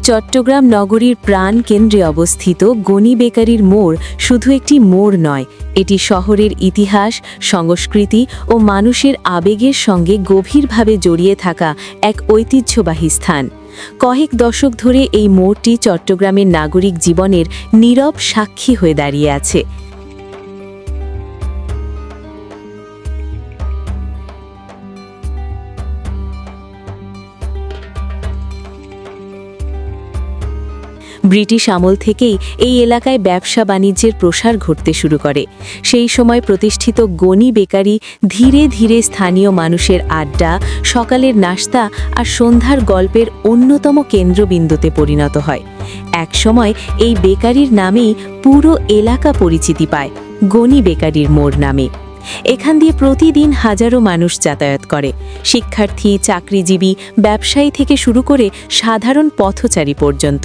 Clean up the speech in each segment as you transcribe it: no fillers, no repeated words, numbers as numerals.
চট্টগ্রাম নগরীর প্রাণ কেন্দ্রে অবস্থিত গনি বেকারির মোড় শুধু একটি মোড় নয়, এটি শহরের ইতিহাস, সংস্কৃতি ও মানুষের আবেগের সঙ্গে গভীরভাবে জড়িয়ে থাকা এক ঐতিহ্যবাহী স্থান। কয়েক দশক ধরে এই মোড়টি চট্টগ্রামের নাগরিক জীবনের নীরব সাক্ষী হয়ে দাঁড়িয়ে আছে। ব্রিটিশ আমল থেকেই এই এলাকায় ব্যবসা বাণিজ্যের প্রসার ঘটতে শুরু করে। সেই সময় প্রতিষ্ঠিত গনি বেকারি ধীরে ধীরে স্থানীয় মানুষের আড্ডা, সকালের নাস্তা আর সন্ধ্যার গল্পের অন্যতম কেন্দ্রবিন্দুতে পরিণত হয়। একসময় এই বেকারির নামেই পুরো এলাকা পরিচিতি পায়, গনি বেকারির মোড় নামে। এখান দিয়ে প্রতিদিন হাজারো মানুষ যাতায়াত করে, শিক্ষার্থী, চাকরিজীবী, ব্যবসায়ী থেকে শুরু করে সাধারণ পথচারী পর্যন্ত।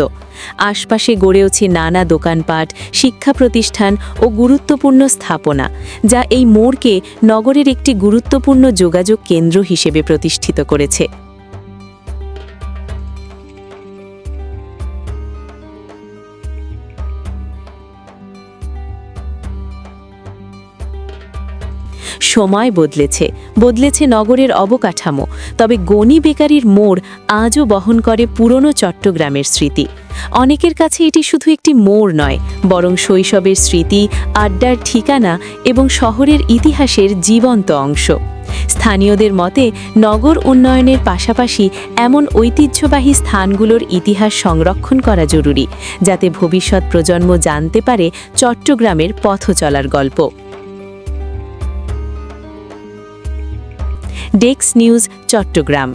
আশপাশে গড়ে ওঠে নানা দোকানপাট, শিক্ষা প্রতিষ্ঠান ও গুরুত্বপূর্ণ স্থাপনা, যা এই মোড়কে নগরের একটি গুরুত্বপূর্ণ যোগাযোগ কেন্দ্র হিসেবে প্রতিষ্ঠিত করেছে। সময় বদলেছে নগরের অবকাঠামো, তবে গনি বেকারির মোড় আজও বহন করে পুরনো চট্টগ্রামের স্মৃতি। অনেকের কাছে এটি শুধু একটি মোড় নয়, বরং শৈশবের স্মৃতি, আড্ডার ঠিকানা এবং শহরের ইতিহাসের জীবন্ত অংশ। স্থানীয়দের মতে, নগর উন্নয়নের পাশাপাশি এমন ঐতিহ্যবাহী স্থানগুলোর ইতিহাস সংরক্ষণ করা জরুরি, যাতে ভবিষ্যৎ প্রজন্ম জানতে পারে চট্টগ্রামের পথ চলার গল্প। Desk news, Chittagong.